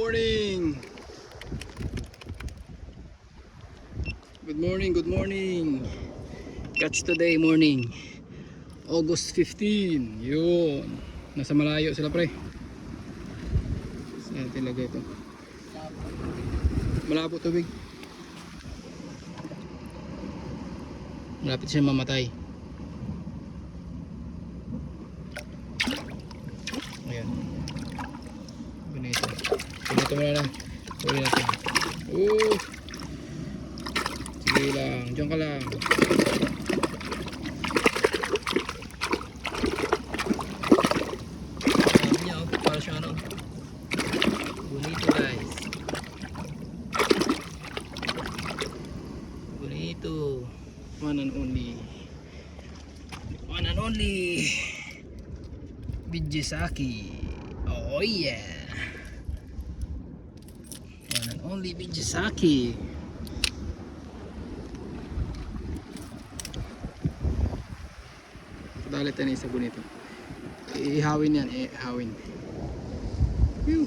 morning. Good morning. Catch today morning. August 15. Yun. Nasa malayo sila pre. Saan talaga ito? Malabo tubig. Malapit siya mamatay. Ayan. Ganito. Ganito muna lang. Huli natin. Sige lang. Diyan ka lang. Sabi niya, para siya ano. Bonito guys. Bonito. One and only. One and only. Bijisaki. Oh yeah. One and only Bijisaki. Dalit na isa bonito. Ihawin yan, ihawin. Phew.